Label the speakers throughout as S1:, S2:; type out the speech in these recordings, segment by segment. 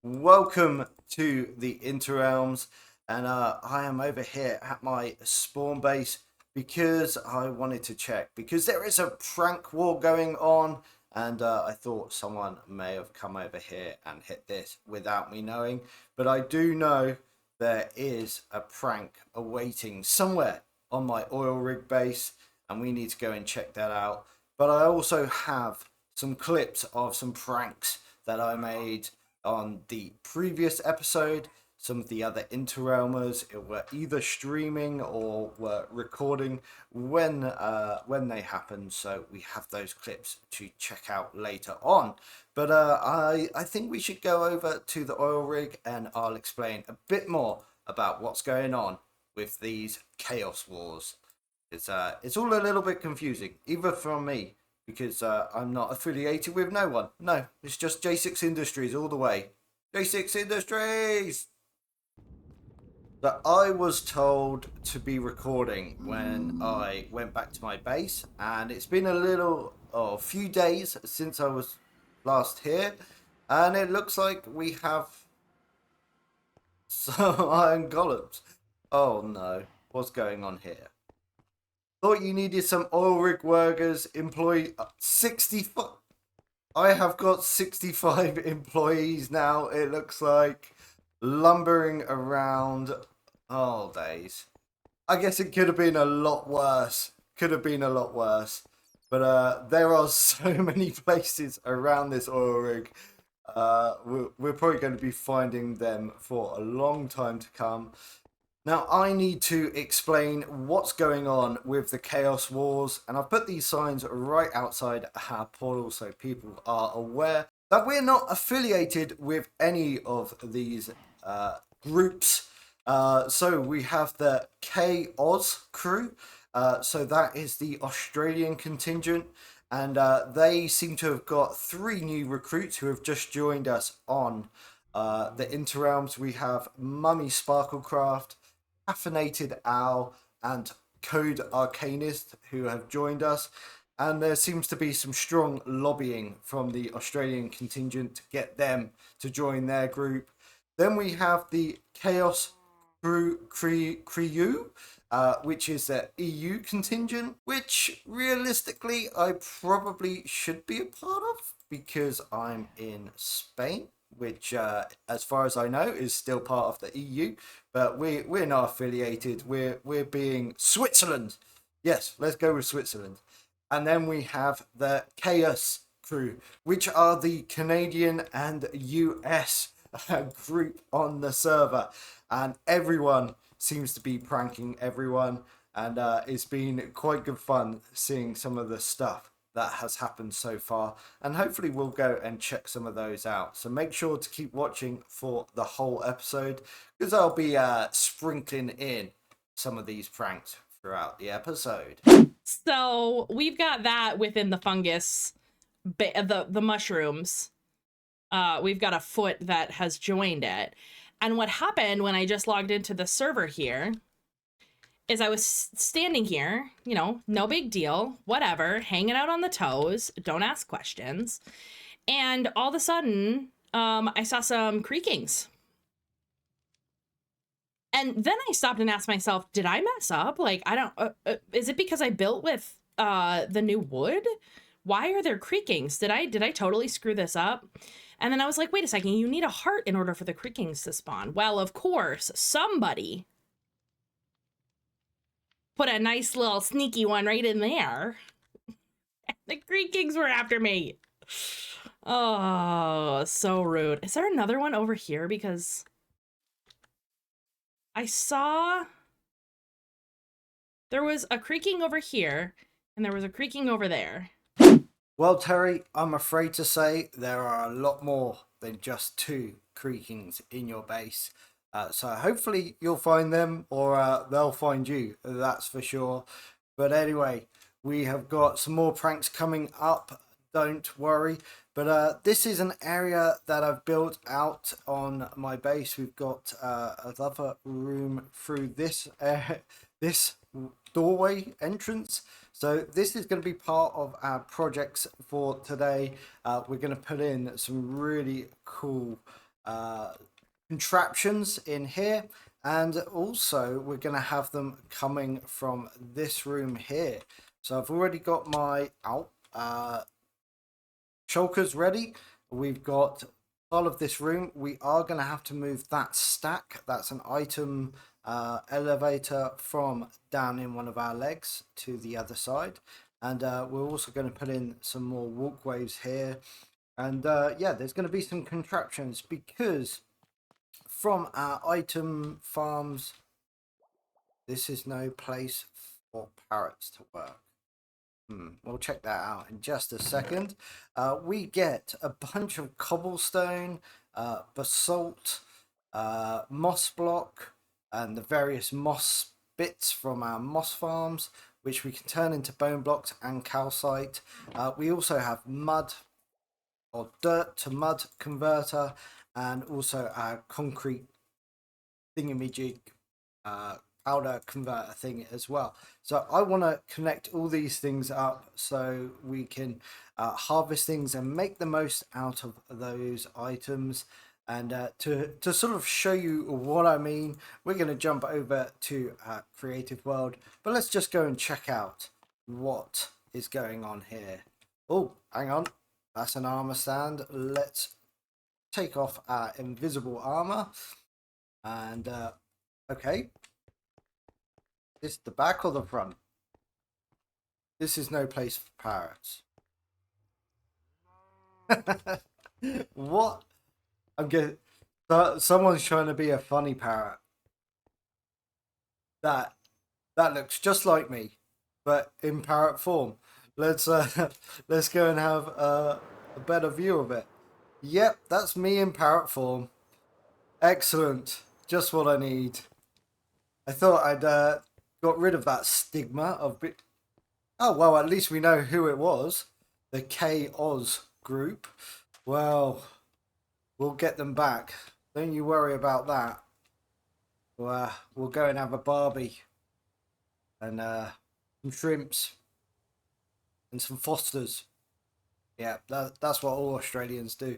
S1: Welcome to the Inter Realms, and I am over here at my spawn base because I wanted to check because there is a prank war going on, and I thought someone may have come over here and hit this without me knowing, but I do know there is a prank awaiting somewhere on my oil rig base, and we need to go and check that out. But I also have some clips of some pranks that I made on the previous episode. Some of the other interrealmers were either streaming or were recording when they happened, so we have those clips to check out later on. But I think we should go over to the oil rig and I'll explain a bit more about what's going on with these chaos wars. It's all a little bit confusing, even from me, because I'm not affiliated with no one. No, it's just J6 Industries all the way. J6 Industries! So I was told to be recording when I went back to my base, and it's been a few days since I was last here, and it looks like we have some iron golems. Oh no, what's going on here? Thought you needed some oil rig workers, employee 65. I have got 65 employees now, it looks like, lumbering around all days. I guess it could have been a lot worse. Could have been a lot worse. But there are so many places around this oil rig. We're probably going to be finding them for a long time to come. Now, I need to explain what's going on with the Chaos Wars, and I've put these signs right outside our portal so people are aware that we're not affiliated with any of these groups. So we have the CAUS crew, so that is the Australian contingent, and they seem to have got 3 new recruits who have just joined us on the Interrealms. We have Mummy Sparklecraft, Caffeinated Owl, and Code Arcanist who have joined us, and there seems to be some strong lobbying from the Australian contingent to get them to join their group. Then we have the Chaos Crew, which is the EU contingent, which realistically I probably should be a part of because I'm in Spain, which, as far as I know, is still part of the EU, but we're not affiliated. We're being Switzerland. Yes, let's go with Switzerland. And then we have the Chaos crew, which are the Canadian and US group on the server, and everyone seems to be pranking everyone, and it's been quite good fun seeing some of the stuff that has happened so far, and hopefully we'll go and check some of those out. So make sure to keep watching for the whole episode because I'll be sprinkling in some of these pranks throughout the episode.
S2: So we've got that within the fungus, the mushrooms. We've got a foot that has joined it. And what happened when I just logged into the server here is I was standing here, you know, no big deal, whatever, hanging out on the toes, don't ask questions. And all of a sudden, I saw some creakings. And then I stopped and asked myself, did I mess up? Like, I don't, is it because I built with the new wood? Why are there creakings? Did I totally screw this up? And then I was like, wait a second, you need a heart in order for the creakings to spawn. Well, of course, somebody put a nice little sneaky one right in there. And the creakings were after me. Oh, so rude. Is there another one over here? Because I saw there was a creaking over here and there was a creaking over there.
S1: Well, Terry, I'm afraid to say there are a lot more than just 2 creakings in your base. So hopefully you'll find them, or they'll find you, that's for sure. But anyway, we have got some more pranks coming up, don't worry. But this is an area that I've built out on my base. We've got another room through this this doorway entrance. So this is going to be part of our projects for today. We're going to put in some really cool contraptions in here, and also we're going to have them coming from this room here. So I've already got my shulkers ready. We've got all of this room. We are going to have to move that stack. That's an item elevator from down in one of our legs to the other side. And we're also going to put in some more walkways here. And yeah, there's going to be some contraptions because from our item farms, this is no place for parrots to work. We'll check that out in just a second. We get a bunch of cobblestone, basalt, moss block, and the various moss bits from our moss farms, which we can turn into bone blocks and calcite. We also have mud or dirt to mud converter, and also our concrete thingamajig powder converter thing as well. So I want to connect all these things up so we can harvest things and make the most out of those items. And to sort of show you what I mean, we're going to jump over to Creative World, but let's just go and check out what is going on here. Oh, hang on, that's an armor stand. Let's take off our invisible armor, and okay, this is the back or the front? This is no place for parrots. What? I'm getting. Someone's trying to be a funny parrot. That looks just like me, but in parrot form. Let's let's go and have a better view of it. Yep, that's me in parrot form. Excellent. Just what I need. I thought I'd got rid of that stigma of. Oh well, at least we know who it was. The CAUS group. Well, we'll get them back. Don't you worry about that. We'll go and have a barbie and some shrimps and some Fosters. Yeah, that's what all Australians do.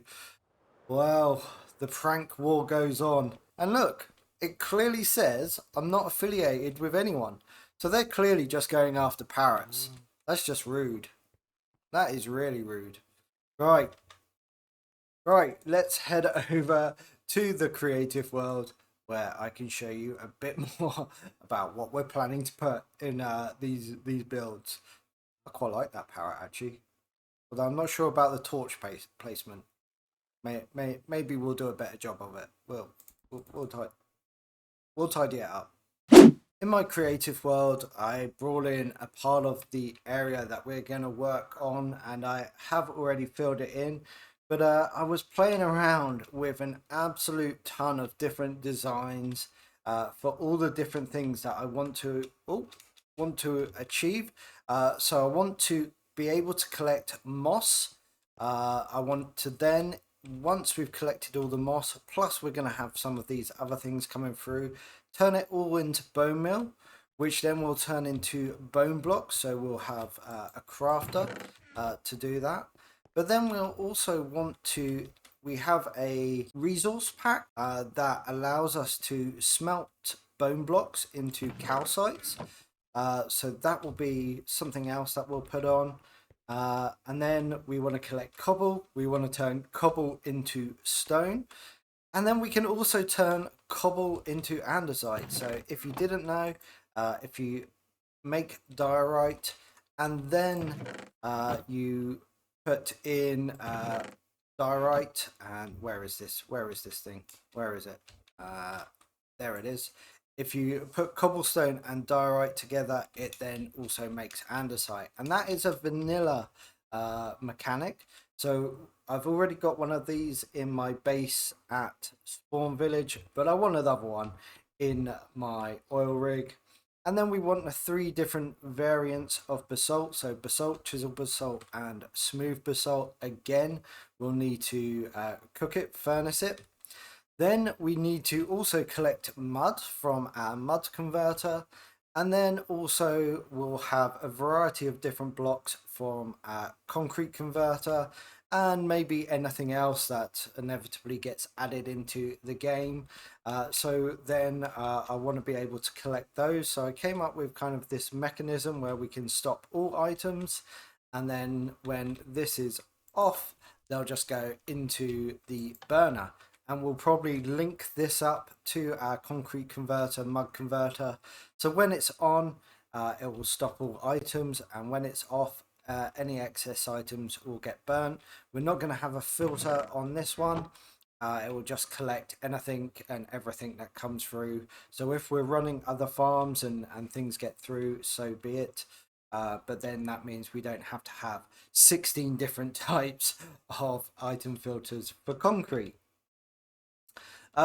S1: Well, the prank war goes on. And look, it clearly says I'm not affiliated with anyone. So they're clearly just going after parrots. That's just rude. That is really rude. Right. Right, let's head over to the creative world where I can show you a bit more about what we're planning to put in these builds. I quite like that parrot actually. Although I'm not sure about the torch placement. Maybe we'll do a better job of it. We'll tidy it up. In my creative world, I brought in a part of the area that we're going to work on, and I have already filled it in. But I was playing around with an absolute ton of different designs for all the different things that I want to achieve. So I want to be able to collect moss. I want to then, once we've collected all the moss, plus we're going to have some of these other things coming through, turn it all into bone meal, which then will turn into bone blocks. So we'll have a crafter to do that. But then we'll also want to, we have a resource pack that allows us to smelt bone blocks into calcites. So that will be something else that we'll put on. And then we want to collect cobble. We want to turn cobble into stone. And then we can also turn cobble into andesite. So if you didn't know, if you make diorite and then you put in diorite, and where is this thing? Where is it? There it is. If you put cobblestone and diorite together, it then also makes andesite. And that is a vanilla mechanic. So I've already got one of these in my base at Spawn Village, but I want another one in my oil rig. And then we want the 3 different variants of basalt. So basalt, chisel basalt, and smooth basalt. Again, we'll need to cook it, furnace it. Then we need to also collect mud from our mud converter. And then also we'll have a variety of different blocks from our concrete converter. and maybe anything else that inevitably gets added into the game. So then I want to be able to collect those. So I came up with kind of this mechanism where we can stop all items, and then when this is off, they'll just go into the burner. And we'll probably link this up to our concrete converter, mud converter. So when it's on, it will stop all items, and when it's off, any excess items will get burnt. We're not going to have a filter on this one. It will just collect anything and everything that comes through. So if we're running other farms and things get through, so be it. But then that means we don't have to have 16 different types of item filters for concrete.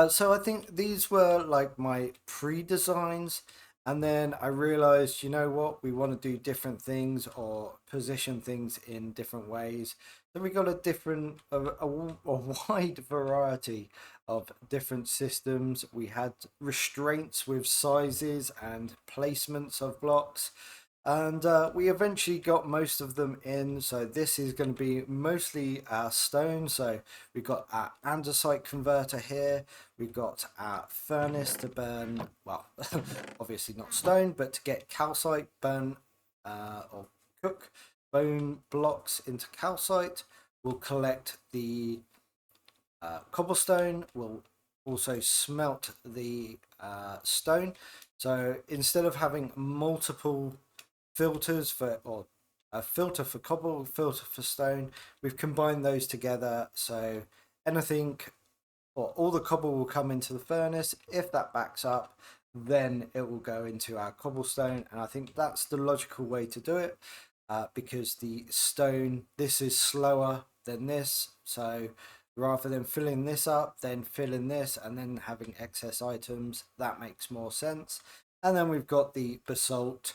S1: So I think these were like my pre-designs, and then I realized, you know what, we want to do different things or position things in different ways. Then we got a wide variety of different systems. We had restraints with sizes and placements of blocks. And we eventually got most of them in. So this is going to be mostly stone. So we've got our andesite converter here. We've got our furnace to burn, well, obviously not stone, but to get calcite, burn or cook bone blocks into calcite. We'll collect the cobblestone. We'll also smelt the stone. So instead of having multiple filters for, or a filter for cobble, filter for stone, we've combined those together. So anything, or all the cobble will come into the furnace. If that backs up, then it will go into our cobblestone, and I think that's the logical way to do it, because the stone, this is slower than this. So rather than filling this up, then filling this and then having excess items, that makes more sense. And then we've got the basalt,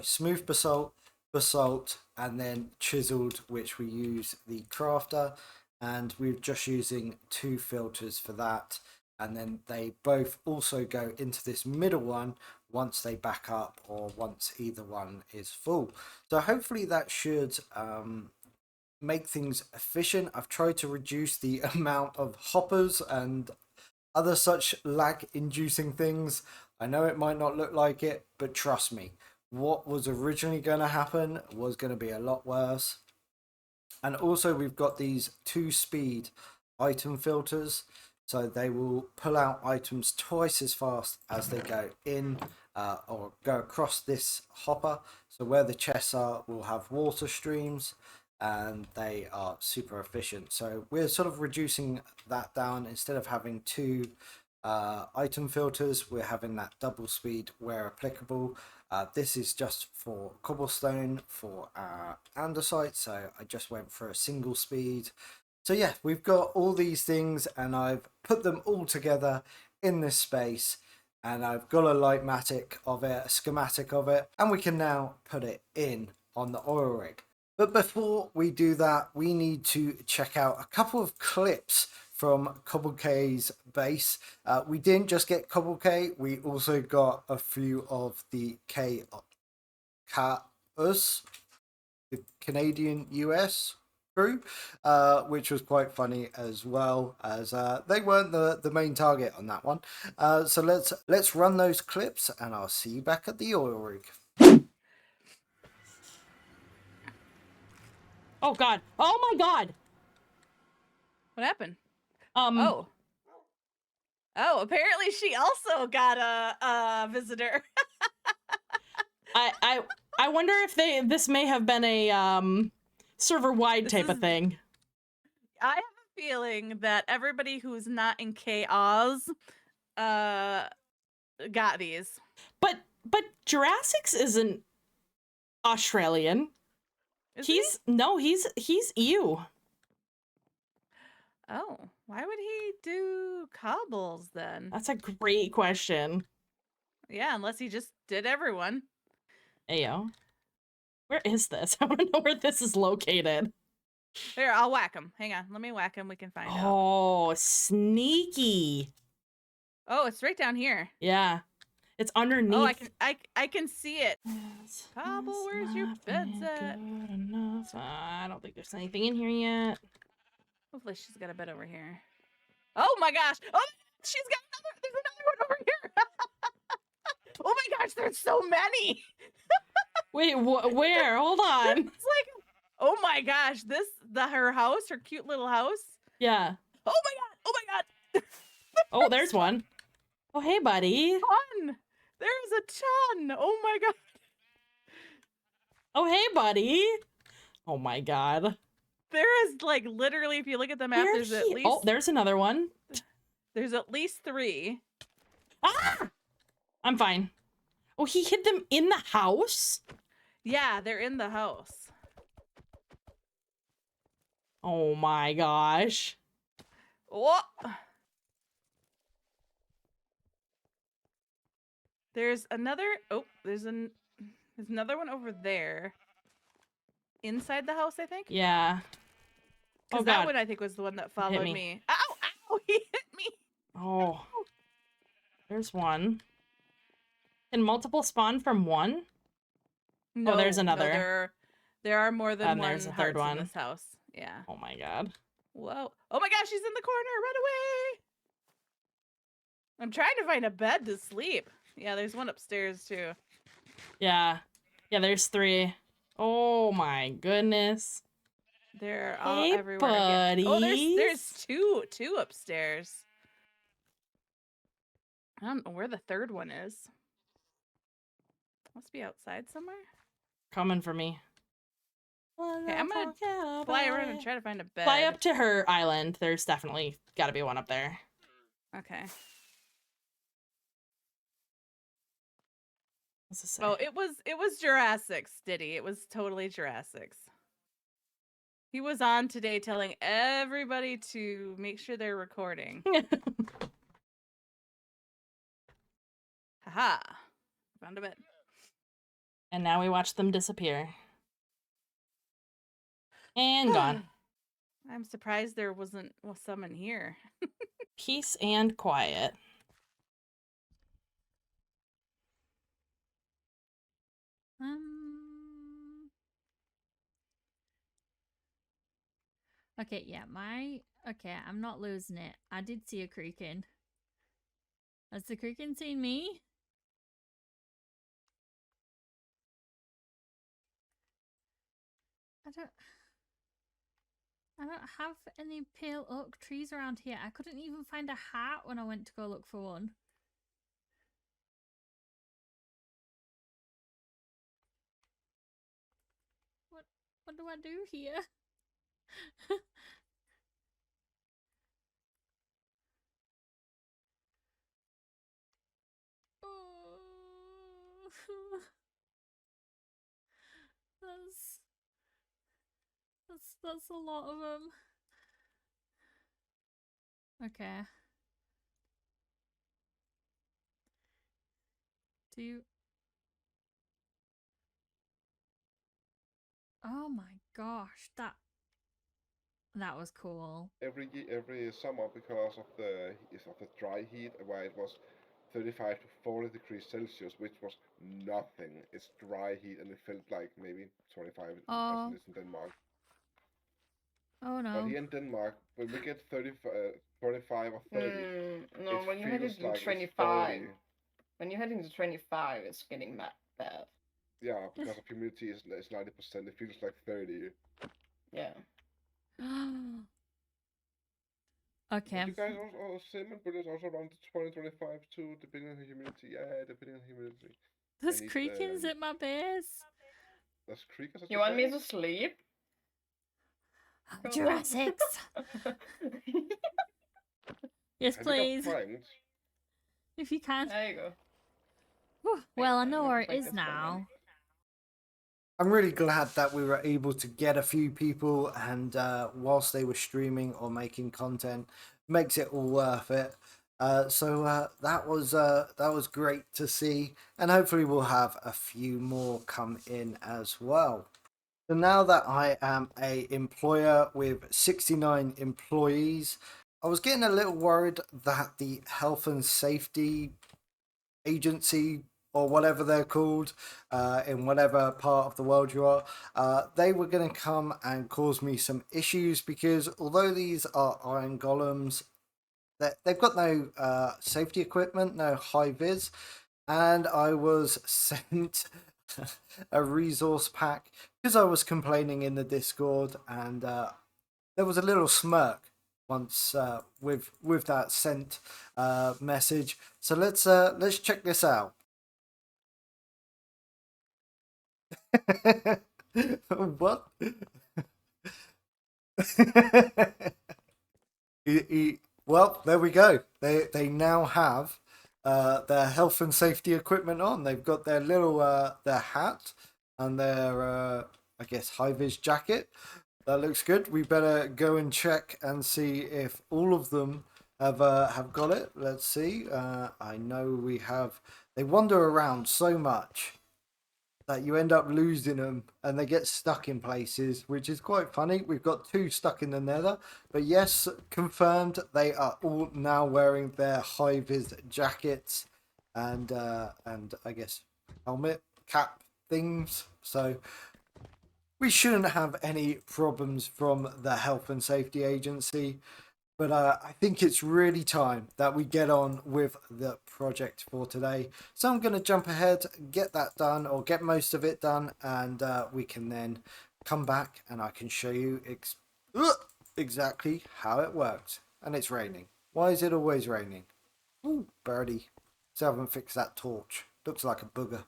S1: smooth basalt, basalt, and then chiseled, which we use the crafter, and we're just using 2 filters for that. And then they both also go into this middle one once they back up, or once either one is full. So hopefully that should make things efficient. I've tried to reduce the amount of hoppers and other such lag inducing things. I know it might not look like it, but trust me, what was originally going to happen was going to be a lot worse. And also we've got these 2-speed item filters, so they will pull out items twice as fast as they go in, or go across this hopper. So where the chests are, we'll have water streams, and they are super efficient. So we're sort of reducing that down. Instead of having 2 item filters, we're having that double speed where applicable. This is just for cobblestone, for andesite, so I just went for a single speed. So yeah, we've got all these things, and I've put them all together in this space, and I've got a lightmatic of it, a schematic of it, and we can now put it in on the oil rig. But before we do that, we need to check out a couple of clips from Coblekay's base. We didn't just get Coblekay, we also got a few of the CAUS, the Canadian US crew, which was quite funny as well, as they weren't the main target on that one. So let's run those clips, and I'll see you back at the oil rig.
S2: Oh god. Oh my god.
S3: What happened?
S2: Um
S3: Oh, apparently she also got a visitor.
S2: I wonder if this may have been a server wide type of thing.
S3: I have a feeling that everybody who's not in CAUS got these.
S2: But Jurassic's isn't Australian. He's EU.
S3: Oh, why would he do cobbles then?
S2: That's a great question.
S3: Yeah, unless he just did everyone.
S2: Ayo. Where is this? I want to know where this is located.
S3: Here, I'll whack him. Hang on, let me whack him. We can find out.
S2: Oh, sneaky.
S3: Oh, it's right down here.
S2: Yeah. It's underneath.
S3: Oh, I can see it. Cobble, where's your beds at?
S2: Good enough. I don't think there's anything in here yet.
S3: Hopefully she's got a bed over here. Oh my gosh! Oh, there's another one over here! Oh my gosh, there's so many!
S2: Wait, where? Hold on.
S3: It's like, oh my gosh, her house, her cute little house.
S2: Yeah.
S3: Oh my god! Oh my god!
S2: Oh, there's one. Oh, hey, buddy.
S3: Ton! There's a ton! Oh my god!
S2: Oh, hey, buddy. Oh my god.
S3: There is like literally, if you look at the map, there's at least.
S2: Oh, there's another one.
S3: There's at least 3.
S2: Ah! I'm fine. Oh, he hid them in the house?
S3: Yeah, they're in the house.
S2: Oh my gosh.
S3: What? There's another. Oh, there's another one over there. Inside the house, I think.
S2: Yeah.
S3: Because that one I think was the one that followed me. Ow! Ow! He hit me.
S2: Oh. There's one. Can multiple spawn from one?
S3: No,
S2: oh, there's another.
S3: No, there are more than one.
S2: There's a third one
S3: in this house. Yeah.
S2: Oh my god.
S3: Whoa! Oh my gosh, she's in the corner! Run away! I'm trying to find a bed to sleep. Yeah, there's one upstairs too.
S2: Yeah. Yeah, there's 3. Oh my goodness.
S3: They're all
S2: Hey,
S3: everywhere. Again. Oh, there's
S2: buddies.
S3: two upstairs. I don't know where the third one is. Must be outside somewhere.
S2: Coming for me.
S3: Okay, I'm gonna fly around and try to find a bed.
S2: Fly up to her island. There's definitely got to be one up there.
S3: Okay.
S2: What's this say?
S3: Oh, it was Jurassic's, Diddy. It was totally Jurassic's. He was on today telling everybody to make sure they're recording. Haha. Found a bed.
S2: And now we watch them disappear. And gone.
S3: I'm surprised there wasn't some in here.
S2: Peace and quiet.
S4: Okay, yeah, okay, I'm not losing it. I did see a creaking. Has the creaking seen me? I don't have any pale oak trees around here. I couldn't even find a hat when I went to go look for one. What do I do here? That's a lot of them. Okay. Do you... Oh my gosh, that was cool.
S5: Every summer, because of the dry heat, where it was 35 to 40 degrees Celsius, which was nothing. It's dry heat, and it felt like maybe 25 as it is in Denmark.
S4: Oh no.
S5: But here in Denmark, when we get 25 or 30,
S6: no, when you head into 25, when you head into 25, it's getting that bad.
S5: Yeah, because the humidity is 90%. It feels like 30.
S6: Yeah.
S4: Okay.
S5: But you guys also same, but it's also around 20-25 too, depending on the humidity. Yeah, depending on the humidity.
S4: There's creakings at my base.
S5: There's creakers at
S6: You
S5: your
S6: want me
S5: base?
S6: to sleep?
S4: Jurassics. Yes,
S5: Have
S4: please.
S5: you got pranked?
S4: If you can.
S6: There you go.
S4: Whew. Well, I know where it
S6: Like
S4: is
S6: this
S4: now.
S1: I'm really glad that we were able to get a few people, and whilst they were streaming or making content, makes it all worth it. So that was great to see, and hopefully we'll have a few more come in as well. So now that I am a employer with 69 employees, I was getting a little worried that the health and safety agency or whatever they're called, in whatever part of the world you are, they were going to come and cause me some issues because although these are iron golems, they've got no safety equipment, no high vis, and I was sent a resource pack because I was complaining in the Discord, and there was a little smirk once with that sent message. So let's check this out. What? Well, there we go. They now have their health and safety equipment on. They've got their little their hat and their I guess high vis jacket. That looks good. We better go and check and see if all of them have got it. Let's see. I know we have. They wander around so much that you end up losing them and they get stuck in places, which is quite funny. We've got 2 stuck in the nether, but yes, confirmed they are all now wearing their high vis jackets and I guess helmet cap things. So we shouldn't have any problems from the health and safety agency. But I think it's really time that we get on with the project for today. So I'm going to jump ahead, get that done, or get most of it done, and we can then come back and I can show you exactly how it works. And it's raining. Why is it always raining? Ooh, birdie. So I haven't fixed that torch. Looks like a booger.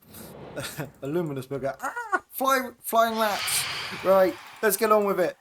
S1: A luminous booger. Ah! Flying rats. Right, let's get on with it.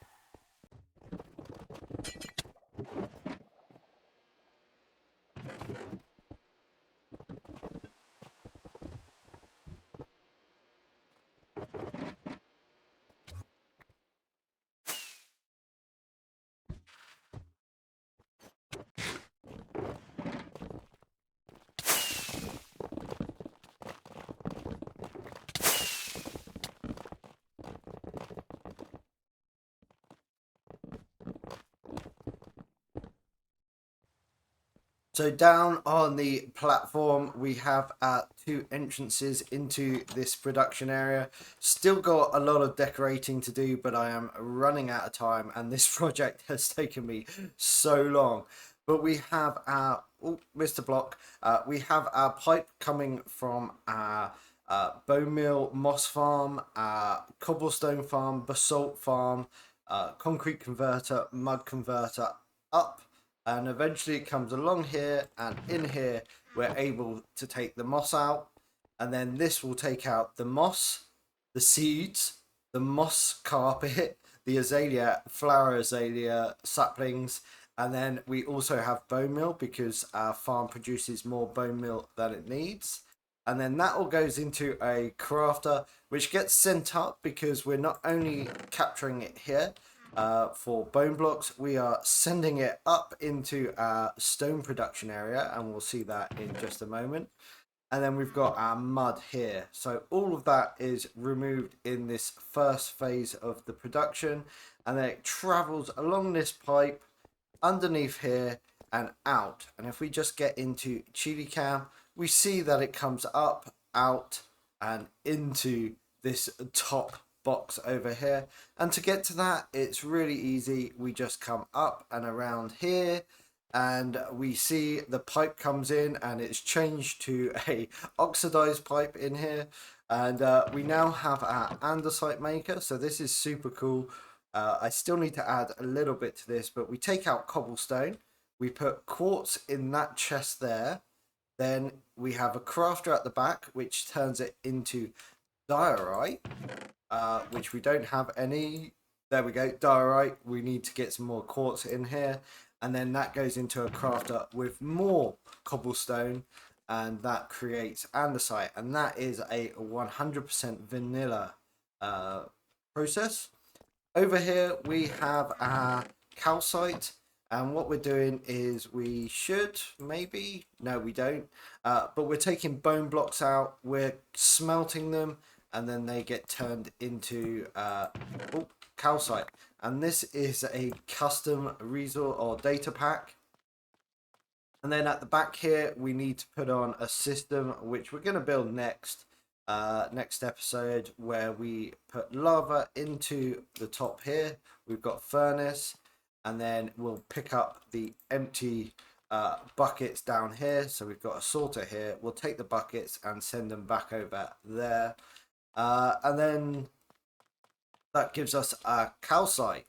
S1: So down on the platform, we have 2 entrances into this production area. Still got a lot of decorating to do, but I am running out of time, and this project has taken me so long. But we have our, Mr. Block, we have our pipe coming from our bone mill, moss farm, cobblestone farm, basalt farm, concrete converter, mud converter, up. And eventually it comes along here, and in here we're able to take the moss out, and then this will take out the moss, the seeds, the moss carpet, the azalea, flower azalea saplings, and then we also have bone meal because our farm produces more bone meal than it needs. And then that all goes into a crafter, which gets sent up because we're not only capturing it here, for bone blocks, we are sending it up into our stone production area, and we'll see that in just a moment. And then we've got our mud here. So all of that is removed in this first phase of the production, and then it travels along this pipe underneath here and out. And if we just get into Chili Cam, we see that it comes up, out, and into this top box over here. And to get to that, it's really easy. We just come up and around here, and we see the pipe comes in, and it's changed to a oxidized pipe in here. And we now have our andesite maker, so this is super cool. I still need to add a little bit to this, but we take out cobblestone, we put quartz in that chest there, then we have a crafter at the back which turns it into diorite, which we don't have any. There we go, diorite. We need to get some more quartz in here, and then that goes into a crafter with more cobblestone, and that creates andesite, and that is a 100% vanilla process. Over here we have our calcite, and what we're doing is we should maybe, no we don't, but we're taking bone blocks out, we're smelting them, and then they get turned into calcite. And this is a custom resource or data pack. And then at the back here, we need to put on a system, which we're going to build next episode, where we put lava into the top here. We've got furnace, and then we'll pick up the empty buckets down here. So we've got a sorter here. We'll take the buckets and send them back over there. And then that gives us a calcite.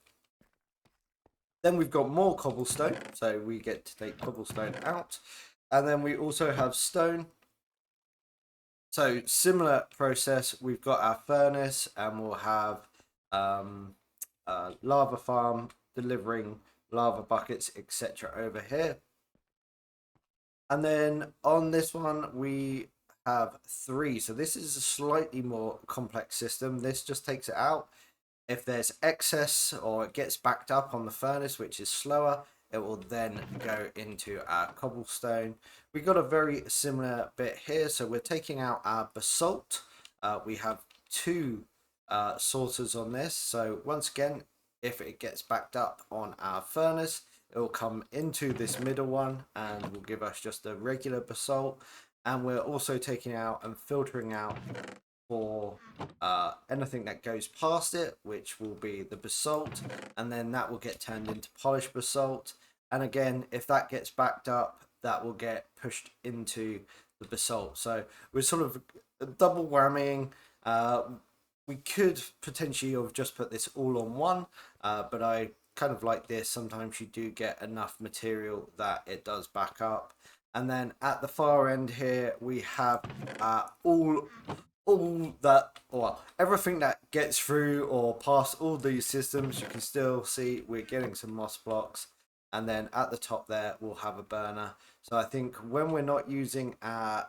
S1: Then we've got more cobblestone, so we get to take cobblestone out. And then we also have stone. So similar process, we've got our furnace, and we'll have lava farm delivering lava buckets, etc. over here. And then on this one, we have 3. So this is a slightly more complex system. This just takes it out. If there's excess or it gets backed up on the furnace, which is slower, it will then go into our cobblestone. We got a very similar bit here. So we're taking out our basalt. We have 2 sorters on this. So once again, if it gets backed up on our furnace, it will come into this middle one and will give us just a regular basalt. And we're also taking out and filtering out for anything that goes past it, which will be the basalt, and then that will get turned into polished basalt. And again, if that gets backed up, that will get pushed into the basalt. So we're sort of double whammying. We could potentially have just put this all on one, but I kind of like this. Sometimes you do get enough material that it does back up. And then at the far end here, we have all that, or everything that gets through or past all these systems. You can still see we're getting some moss blocks, and then at the top there we'll have a burner. So I think when we're not using our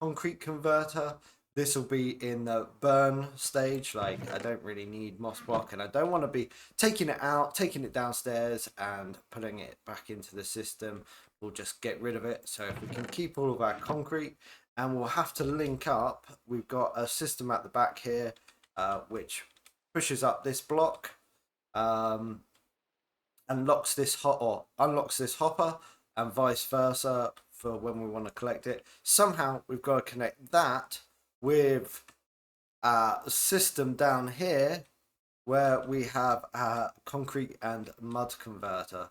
S1: concrete converter, this will be in the burn stage. Like, I don't really need moss block, and I don't want to be taking it out, taking it downstairs and putting it back into the system. We'll just get rid of it. So if we can keep all of our concrete, and we'll have to link up. We've got a system at the back here, which pushes up this block, and unlocks this hopper, and vice versa for when we want to collect it. Somehow we've got to connect that with a system down here where we have a concrete and mud converter.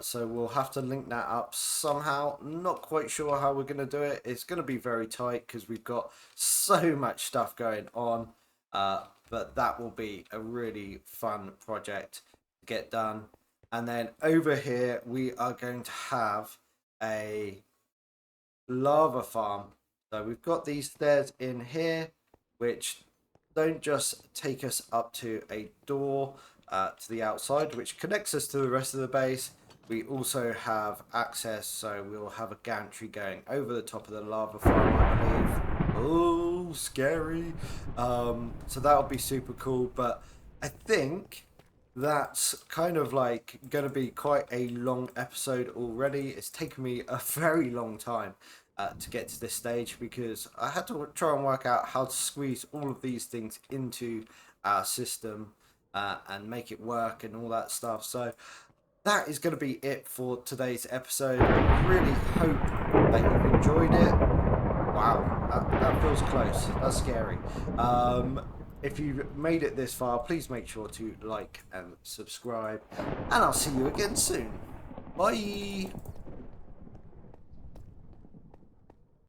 S1: So we'll have to link that up somehow. Not quite sure how we're going to do it. It's going to be very tight because we've got so much stuff going on. But that will be a really fun project to get done. And then over here, we are going to have a lava farm. So we've got these stairs in here, which don't just take us up to a door to the outside, which connects us to the rest of the base. We also have access, so we'll have a gantry going over the top of the lava farm, I believe. Oh, scary. So that'll be super cool, but I think that's kind of like going to be quite a long episode already. It's taken me a very long time to get to this stage, because I had to try and work out how to squeeze all of these things into our system and make it work and all that stuff. So that is going to be it for today's episode. I really hope that you've enjoyed it. Wow, that feels close. That's scary. If you've made it this far, please make sure to like and subscribe, and I'll see you again soon. Bye.